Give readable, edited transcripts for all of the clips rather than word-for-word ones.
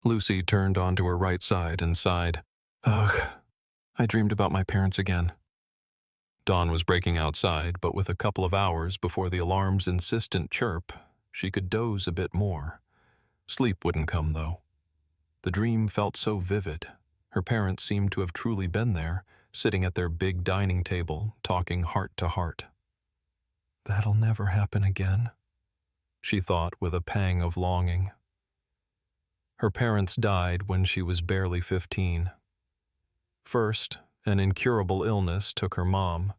Lucy turned onto her right side and sighed. Ugh, I dreamed about my parents again. Dawn was breaking outside, but with a couple of hours before the alarm's insistent chirp, she could doze a bit more. Sleep wouldn't come, though. The dream felt so vivid. Her parents seemed to have truly been there, sitting at their big dining table, talking heart to heart. That'll never happen again, she thought with a pang of longing. Her parents died when she was barely 15. First, an incurable illness took her mom.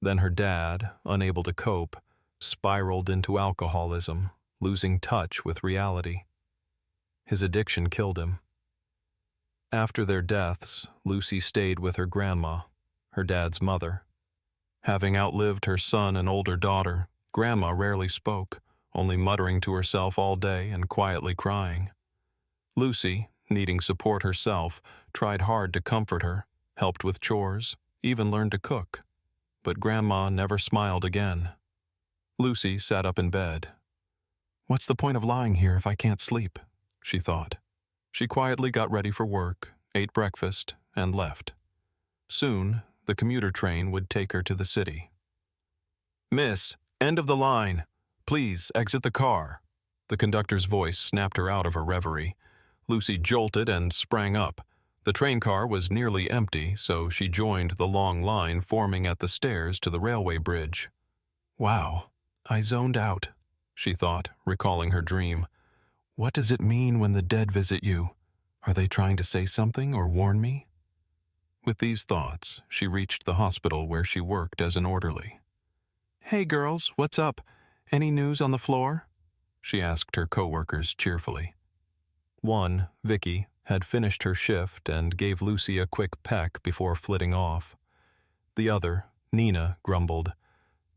Then her dad, unable to cope, spiraled into alcoholism, losing touch with reality. His addiction killed him. After their deaths, Lucy stayed with her grandma, her dad's mother. Having outlived her son and older daughter, Grandma rarely spoke, only muttering to herself all day and quietly crying. Lucy, needing support herself, tried hard to comfort her, helped with chores, even learned to cook. But Grandma never smiled again. Lucy sat up in bed. What's the point of lying here if I can't sleep? She thought. She quietly got ready for work, ate breakfast, and left. Soon, the commuter train would take her to the city. Miss, end of the line. Please exit the car. The conductor's voice snapped her out of her reverie. Lucy jolted and sprang up. The train car was nearly empty, so she joined the long line forming at the stairs to the railway bridge. Wow, I zoned out, she thought, recalling her dream. What does it mean when the dead visit you? Are they trying to say something or warn me? With these thoughts, she reached the hospital where she worked as an orderly. Hey girls, what's up? Any news on the floor? She asked her coworkers cheerfully. One, Vicky, had finished her shift and gave Lucy a quick peck before flitting off. The other, Nina, grumbled,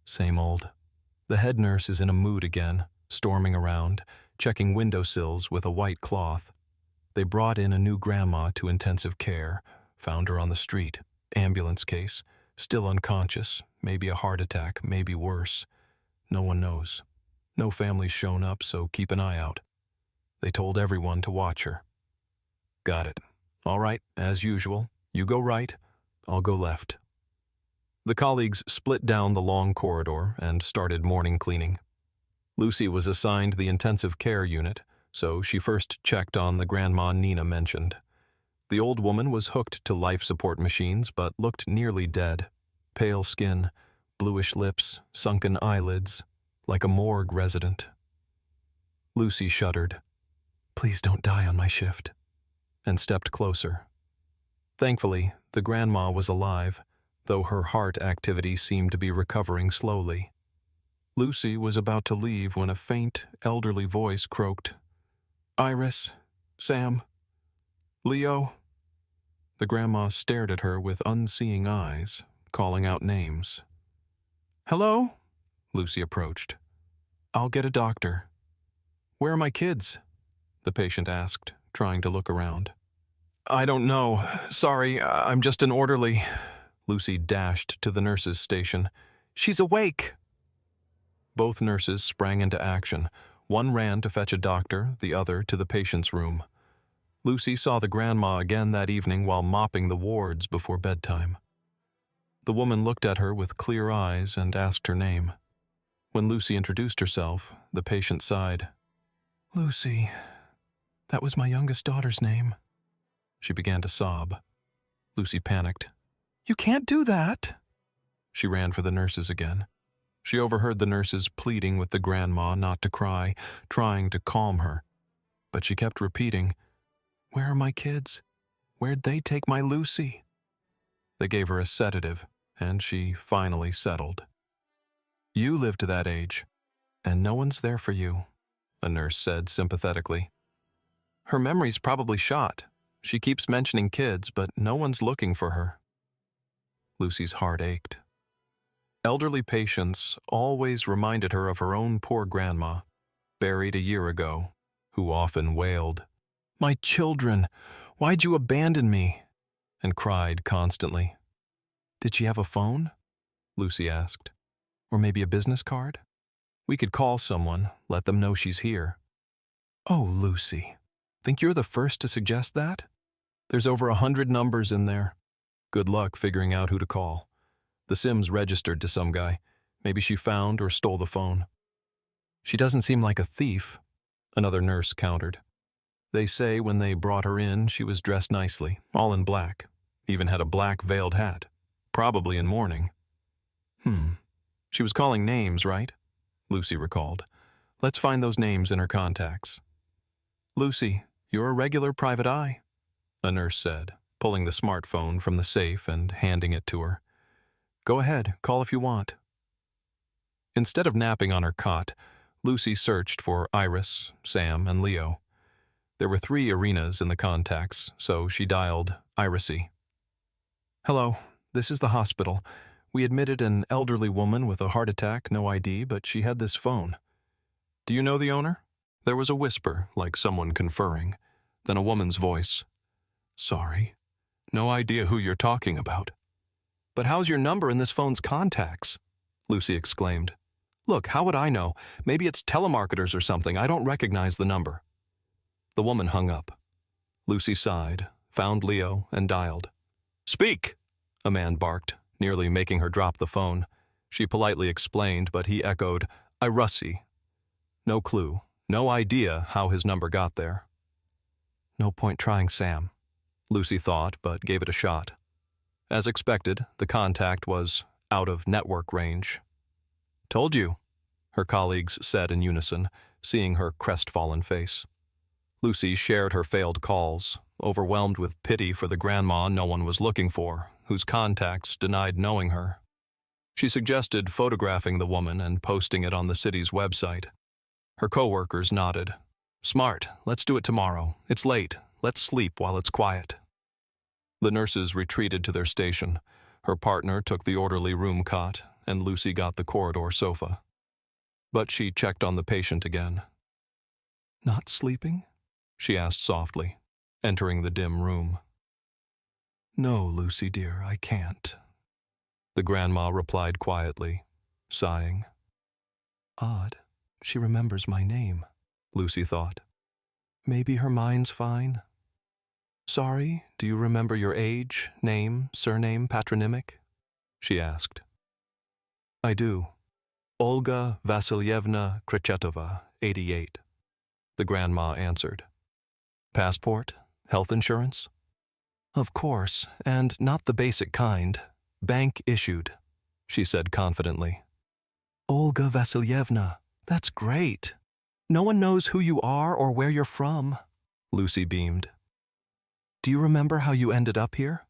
Same old. The head nurse is in a mood again, storming around, checking windowsills with a white cloth. They brought in a new grandma to intensive care, found her on the street, ambulance case, still unconscious, maybe a heart attack, maybe worse. No one knows. No family's shown up, so keep an eye out. They told everyone to watch her. Got it. All right, as usual. You go right, I'll go left. The colleagues split down the long corridor and started morning cleaning. Lucy was assigned the intensive care unit, so she first checked on the grandma Nina mentioned. The old woman was hooked to life support machines but looked nearly dead. Pale skin, bluish lips, sunken eyelids, like a morgue resident. Lucy shuddered. Please don't die on my shift, and stepped closer. Thankfully, the grandma was alive, though her heart activity seemed to be recovering slowly. Lucy was about to leave when a faint, elderly voice croaked, Iris, Sam, Leo. The grandma stared at her with unseeing eyes, calling out names. Hello? Lucy approached. I'll get a doctor. Where are my kids? The patient asked, trying to look around. I don't know. Sorry, I'm just an orderly. Lucy dashed to the nurse's station. She's awake! Both nurses sprang into action. One ran to fetch a doctor, the other to the patient's room. Lucy saw the grandma again that evening while mopping the wards before bedtime. The woman looked at her with clear eyes and asked her name. When Lucy introduced herself, the patient sighed. Lucy, that was my youngest daughter's name. She began to sob. Lucy panicked. You can't do that. She ran for the nurses again. She overheard the nurses pleading with the grandma not to cry, trying to calm her. But she kept repeating, Where are my kids? Where'd they take my Lucy? They gave her a sedative, and she finally settled. You live to that age, and no one's there for you, a nurse said sympathetically. Her memory's probably shot. She keeps mentioning kids, but no one's looking for her. Lucy's heart ached. Elderly patients always reminded her of her own poor grandma, buried a year ago, who often wailed, My children, why'd you abandon me? And cried constantly. Did she have a phone? Lucy asked. Or maybe a business card? We could call someone, let them know she's here. Oh, Lucy, Think you're the first to suggest that? There's over 100 numbers in there. Good luck figuring out who to call. The SIM's registered to some guy. Maybe she found or stole the phone. She doesn't seem like a thief, another nurse countered. They say when they brought her in, she was dressed nicely, all in black. Even had a black veiled hat. Probably in mourning. She was calling names, right? Lucy recalled. Let's find those names in her contacts. Lucy, you're a regular private eye, a nurse said, pulling the smartphone from the safe and handing it to her. Go ahead, call if you want. Instead of napping on her cot, Lucy searched for Iris, Sam, and Leo. There were 3 arenas in the contacts, so she dialed Irisy. Hello, this is the hospital. We admitted an elderly woman with a heart attack, no ID, but she had this phone. Do you know the owner? There was a whisper, like someone conferring, then a woman's voice. Sorry, no idea who you're talking about. But how's your number in this phone's contacts? Lucy exclaimed. Look, how would I know? Maybe it's telemarketers or something. I don't recognize the number. The woman hung up. Lucy sighed, found Leo, and dialed. Speak, a man barked, nearly making her drop the phone. She politely explained, but he echoed, Irussy. No clue, no idea how his number got there. No point trying Sam, Lucy thought, but gave it a shot. As expected, the contact was out of network range. Told you, her colleagues said in unison, seeing her crestfallen face. Lucy shared her failed calls, overwhelmed with pity for the grandma no one was looking for, whose contacts denied knowing her. She suggested photographing the woman and posting it on the city's website. Her coworkers nodded. Smart, let's do it tomorrow. It's late. Let's sleep while it's quiet. The nurses retreated to their station. Her partner took the orderly room cot, and Lucy got the corridor sofa. But she checked on the patient again. Not sleeping? She asked softly, entering the dim room. No, Lucy dear, I can't. The grandma replied quietly, sighing. Odd, she remembers my name, Lucy thought. Maybe her mind's fine. Sorry, do you remember your age, name, surname, patronymic? She asked. I do. Olga Vasilyevna Krichetova, 88. The grandma answered. Passport? Health insurance? Of course, and not the basic kind. Bank issued, she said confidently. Olga Vasilyevna, that's great. No one knows who you are or where you're from, Lucy beamed. Do you remember how you ended up here?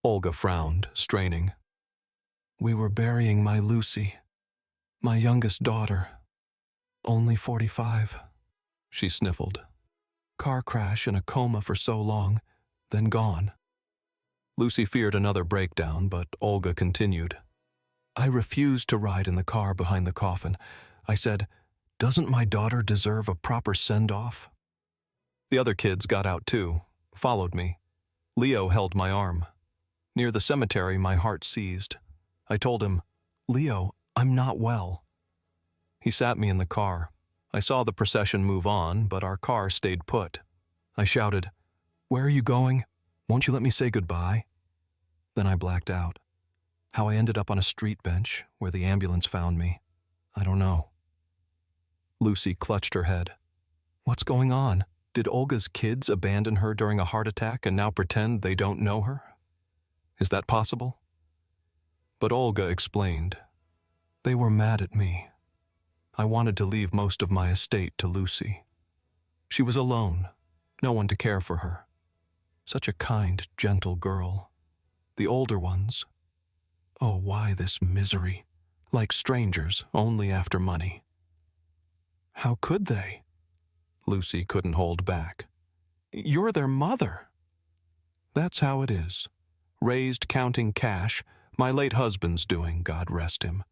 Olga frowned, straining. We were burying my Lucy, my youngest daughter. Only 45, she sniffled. Car crash in a coma for so long, then gone. Lucy feared another breakdown, but Olga continued. I refused to ride in the car behind the coffin. I said, doesn't my daughter deserve a proper send-off? The other kids got out too, followed me. Leo held my arm. Near the cemetery, my heart seized. I told him, Leo, I'm not well. He sat me in the car. I saw the procession move on, but our car stayed put. I shouted, Where are you going? Won't you let me say goodbye? Then I blacked out. How I ended up on a street bench where the ambulance found me, I don't know. Lucy clutched her head. What's going on? Did Olga's kids abandon her during a heart attack and now pretend they don't know her? Is that possible? But Olga explained. They were mad at me. I wanted to leave most of my estate to Lucy. She was alone, no one to care for her. Such a kind, gentle girl. The older ones. Oh, why this misery? Like strangers, only after money. How could they? Lucy couldn't hold back. You're their mother. That's how it is. Raised counting cash, my late husband's doing, God rest him.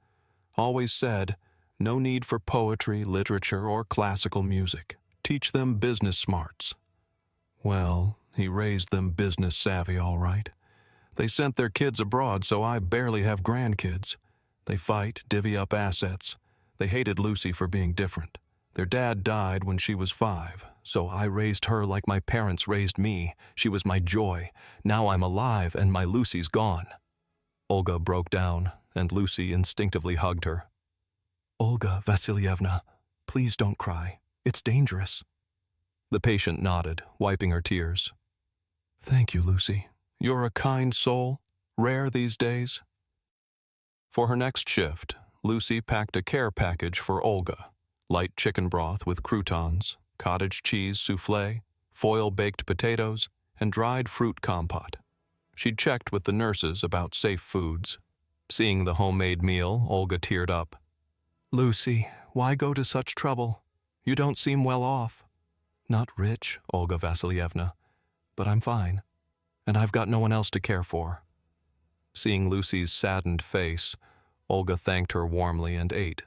Always said, no need for poetry, literature, or classical music. Teach them business smarts. Well, he raised them business savvy, all right. They sent their kids abroad, so I barely have grandkids. They fight, divvy up assets. They hated Lucy for being different. Their dad died when she was 5, so I raised her like my parents raised me. She was my joy. Now I'm alive and my Lucy's gone." Olga broke down, and Lucy instinctively hugged her. "Olga Vasilievna, please don't cry. It's dangerous." The patient nodded, wiping her tears. "Thank you, Lucy. You're a kind soul, rare these days." For her next shift, Lucy packed a care package for Olga: light chicken broth with croutons, cottage cheese soufflé, foil-baked potatoes, and dried fruit compote. She'd checked with the nurses about safe foods. Seeing the homemade meal, Olga teared up. "Lucy, why go to such trouble? You don't seem well off." "Not rich, Olga Vasilievna, but I'm fine, and I've got no one else to care for." Seeing Lucy's saddened face, Olga thanked her warmly and ate.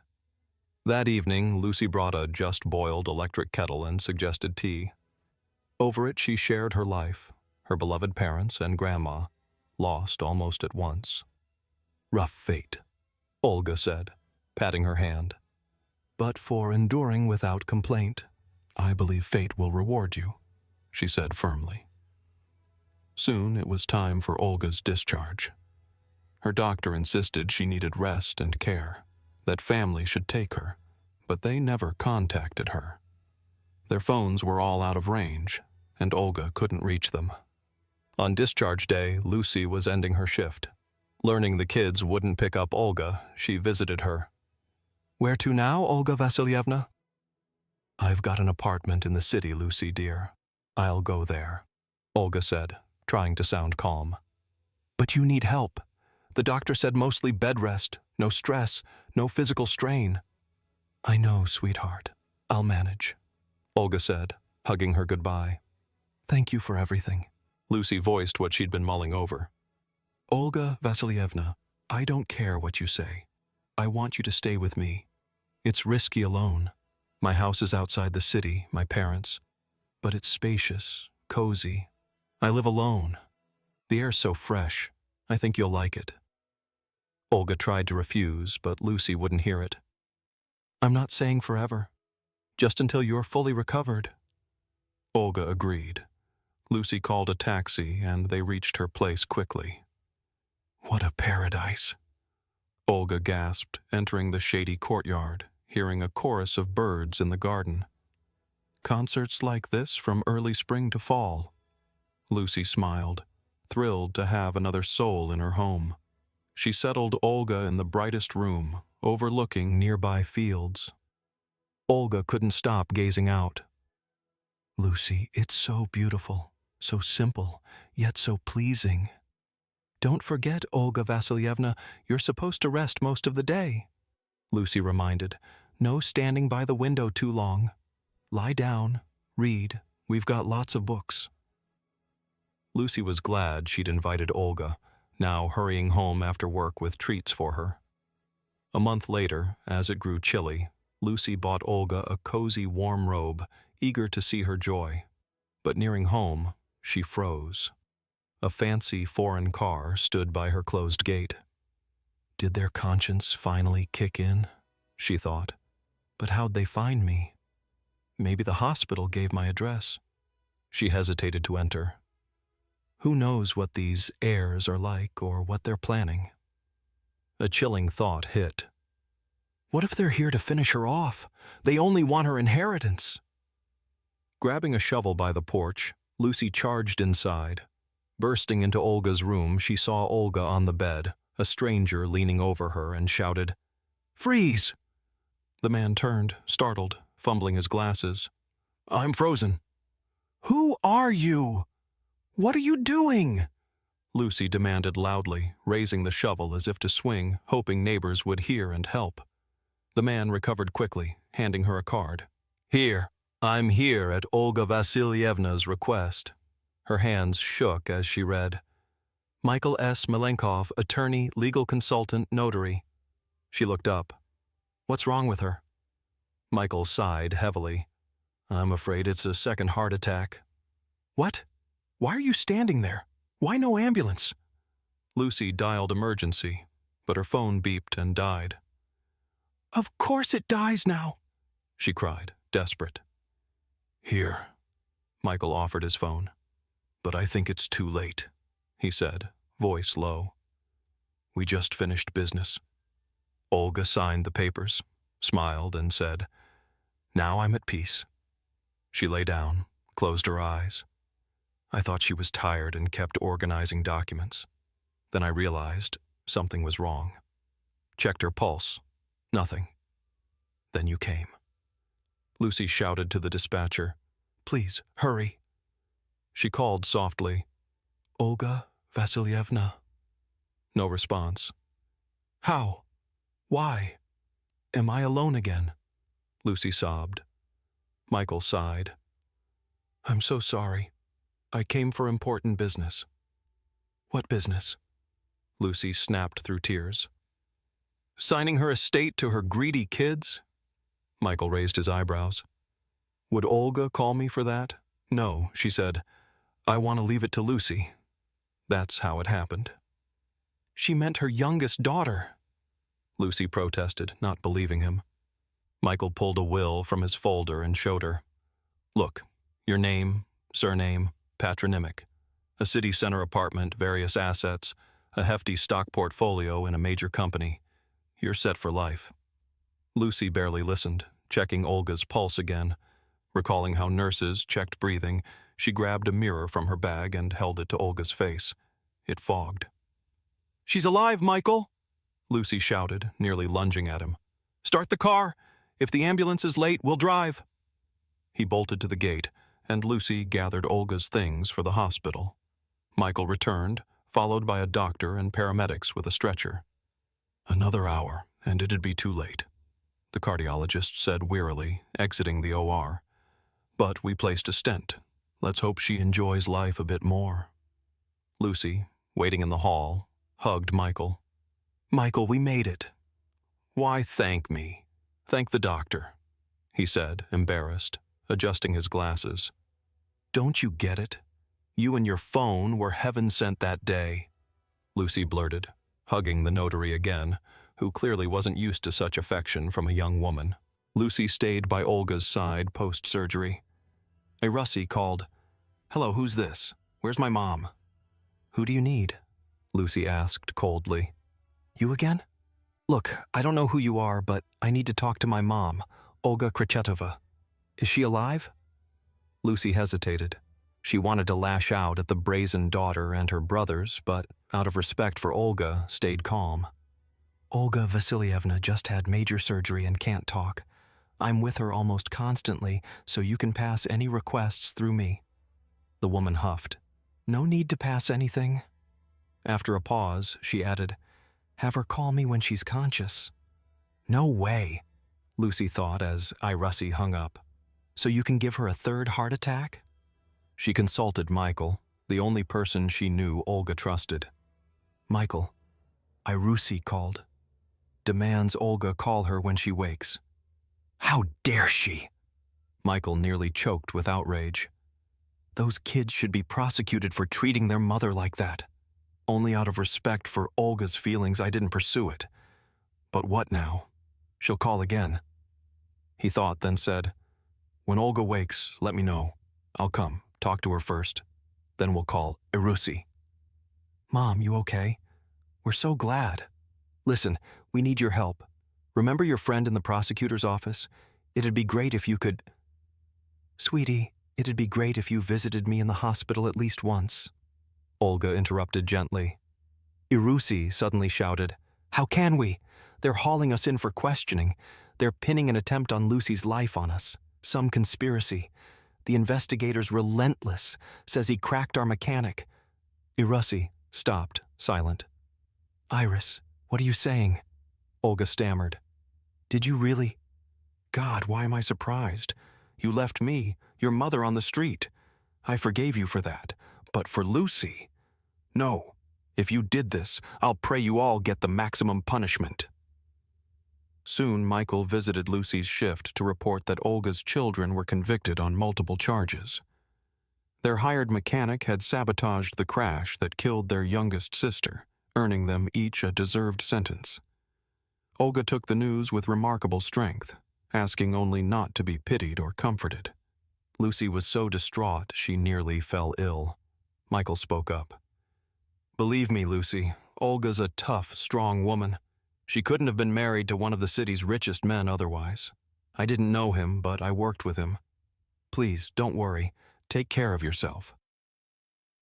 That evening, Lucy brought a just-boiled electric kettle and suggested tea. Over it she shared her life, her beloved parents and grandma, lost almost at once. "Rough fate," Olga said, patting her hand. "But for enduring without complaint, I believe fate will reward you," she said firmly. Soon it was time for Olga's discharge. Her doctor insisted she needed rest and care, that family should take her, but they never contacted her. Their phones were all out of range, and Olga couldn't reach them. On discharge day, Lucy was ending her shift. Learning the kids wouldn't pick up Olga, she visited her. "Where to now, Olga Vasilievna?" "I've got an apartment in the city, Lucy, dear. I'll go there," Olga said, trying to sound calm. "But you need help. The doctor said mostly bed rest, no stress, no physical strain." "I know, sweetheart. I'll manage," Olga said, hugging her goodbye. "Thank you for everything." Lucy voiced what she'd been mulling over. "Olga Vasilievna, I don't care what you say. I want you to stay with me. It's risky alone. My house is outside the city, my parents. But it's spacious, cozy. I live alone. The air's so fresh. I think you'll like it." Olga tried to refuse, but Lucy wouldn't hear it. "I'm not saying forever. Just until you're fully recovered." Olga agreed. Lucy called a taxi, and they reached her place quickly. "What a paradise," Olga gasped, entering the shady courtyard, hearing a chorus of birds in the garden. "Concerts like this from early spring to fall." Lucy smiled, thrilled to have another soul in her home. She settled Olga in the brightest room, overlooking nearby fields. Olga couldn't stop gazing out. "Lucy, it's so beautiful, so simple, yet so pleasing. Don't forget, Olga Vasilievna, you're supposed to rest most of the day," Lucy reminded. "No standing by the window too long. Lie down, read. We've got lots of books." Lucy was glad she'd invited Olga, now hurrying home after work with treats for her. A month later, as it grew chilly, Lucy bought Olga a cozy warm robe, eager to see her joy. But nearing home, she froze. A fancy foreign car stood by her closed gate. Did their conscience finally kick in? She thought. But how'd they find me? Maybe the hospital gave my address. She hesitated to enter. Who knows what these heirs are like or what they're planning? A chilling thought hit. What if they're here to finish her off? They only want her inheritance. Grabbing a shovel by the porch, Lucy charged inside. Bursting into Olga's room, she saw Olga on the bed, a stranger leaning over her, and shouted, "Freeze!" The man turned, startled, fumbling his glasses. "I'm frozen." "Who are you? What are you doing?" Lucy demanded loudly, raising the shovel as if to swing, hoping neighbors would hear and help. The man recovered quickly, handing her a card. "Here, I'm here at Olga Vasilievna's request." Her hands shook as she read, "Michael S. Milenkov, attorney, legal consultant, notary." She looked up. "What's wrong with her?" Michael sighed heavily. "I'm afraid it's a second heart attack." "What? Why are you standing there? Why no ambulance?" Lucy dialed emergency, but her phone beeped and died. "Of course it dies now," she cried, desperate. "Here." Michael offered his phone. "But I think it's too late," he said, voice low. "We just finished business." Olga signed the papers, smiled, and said, "Now I'm at peace." She lay down, closed her eyes. I thought she was tired and kept organizing documents. Then I realized something was wrong. Checked her pulse. Nothing. Then you came. Lucy shouted to the dispatcher, "Please, hurry." She called softly, "Olga Vasilievna." No response. "How? Why? Am I alone again?" Lucy sobbed. Michael sighed. "I'm so sorry. I came for important business." "What business?" Lucy snapped through tears. "Signing her estate to her greedy kids?" Michael raised his eyebrows. "Would Olga call me for that?" "No," she said. "I want to leave it to Lucy." That's how it happened. "She meant her youngest daughter," Lucy protested, not believing him. Michael pulled a will from his folder and showed her. "Look, your name, surname, patronymic, a city center apartment, various assets, a hefty stock portfolio in a major company. You're set for life." Lucy barely listened, checking Olga's pulse again. Recalling how nurses checked breathing, she grabbed a mirror from her bag and held it to Olga's face. It fogged. "She's alive, Michael!" Lucy shouted, nearly lunging at him. "Start the car! If the ambulance is late, we'll drive." He bolted to the gate, and Lucy gathered Olga's things for the hospital. Michael returned, followed by a doctor and paramedics with a stretcher. "Another hour, and it'd be too late," the cardiologist said wearily, exiting the OR. "But we placed a stent. Let's hope she enjoys life a bit more." Lucy, waiting in the hall, hugged Michael. "Michael, we made it." "Why thank me? Thank the doctor," he said, embarrassed, adjusting his glasses. "Don't you get it? You and your phone were heaven sent that day," Lucy blurted, hugging the notary again, who clearly wasn't used to such affection from a young woman. Lucy stayed by Olga's side post-surgery. A Russie called, "Hello, who's this? Where's my mom?" "Who do you need?" Lucy asked coldly. "You again? Look, I don't know who you are, but I need to talk to my mom, Olga Krichetova. Is she alive?" Lucy hesitated. She wanted to lash out at the brazen daughter and her brothers, but out of respect for Olga, stayed calm. "Olga Vasilievna just had major surgery and can't talk. I'm with her almost constantly, so you can pass any requests through me." The woman huffed. "No need to pass anything." After a pause, she added, "Have her call me when she's conscious." "No way," Lucy thought as Russie hung up. "So you can give her a third heart attack?" She consulted Michael, the only person she knew Olga trusted. "Michael, Russie called. Demands Olga call her when she wakes." "How dare she?" Michael nearly choked with outrage. "Those kids should be prosecuted for treating their mother like that. Only out of respect for Olga's feelings I didn't pursue it. But what now? She'll call again." He thought, then said, "When Olga wakes, let me know. I'll come, talk to her first. Then we'll call Russie." "Mom, you okay? We're so glad. Listen, we need your help. Remember your friend in the prosecutor's office? It'd be great if you could—" "Sweetie, it'd be great if you visited me in the hospital at least once," Olga interrupted gently. Russie suddenly shouted, "How can we? They're hauling us in for questioning. They're pinning an attempt on Lucy's life on us. Some conspiracy. The investigator's relentless, says he cracked our mechanic." Russie stopped, silent. "Iris, what are you saying?" Olga stammered. "Did you really—" "God, why am I surprised? You left me, your mother, on the street. I forgave you for that. But for Lucy? No. If you did this, I'll pray you all get the maximum punishment." Soon Michael visited Lucy's shift to report that Olga's children were convicted on multiple charges. Their hired mechanic had sabotaged the crash that killed their youngest sister, earning them each a deserved sentence. Olga took the news with remarkable strength. asking only not to be pitied or comforted. Lucy was so distraught she nearly fell ill. Michael spoke up. "Believe me, Lucy, Olga's a tough, strong woman. She couldn't have been married to one of the city's richest men otherwise. I didn't know him, but I worked with him. Please, don't worry. Take care of yourself."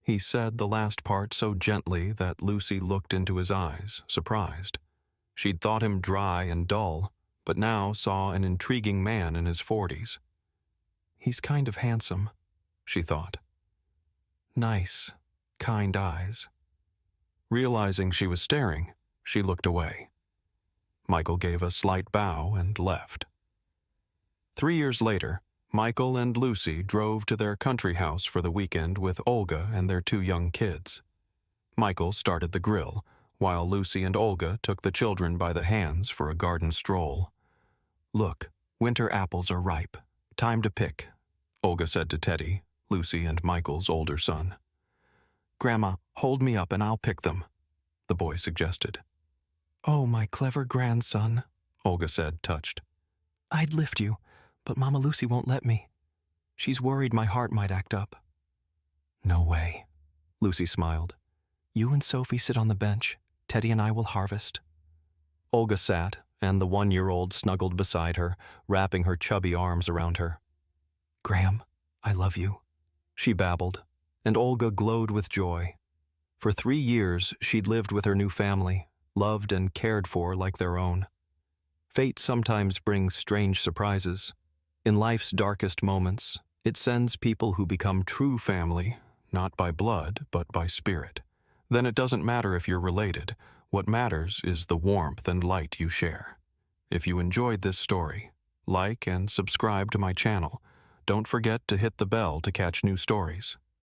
He said the last part so gently that Lucy looked into his eyes, surprised. She'd thought him dry and dull, but now saw an intriguing man in his 40s. "He's kind of handsome," she thought. "Nice, kind eyes." Realizing she was staring, she looked away. Michael gave a slight bow and left. 3 years later, Michael and Lucy drove to their country house for the weekend with Olga and their 2 young kids. Michael started the grill, while Lucy and Olga took the children by the hands for a garden stroll. "Look, winter apples are ripe. Time to pick," Olga said to Teddy, Lucy and Michael's older son. "Grandma, hold me up and I'll pick them," the boy suggested. "Oh, my clever grandson," Olga said, touched. "I'd lift you, but Mama Lucy won't let me. She's worried my heart might act up." "No way," Lucy smiled. "You and Sophie sit on the bench. Teddy and I will harvest." Olga sat, and the 1-year-old snuggled beside her, wrapping her chubby arms around her. "Graham, I love you," she babbled, and Olga glowed with joy. For 3 years, she'd lived with her new family, loved and cared for like their own. Fate sometimes brings strange surprises. In life's darkest moments, it sends people who become true family, not by blood, but by spirit. Then it doesn't matter if you're related. What matters is the warmth and light you share. If you enjoyed this story, like and subscribe to my channel. Don't forget to hit the bell to catch new stories.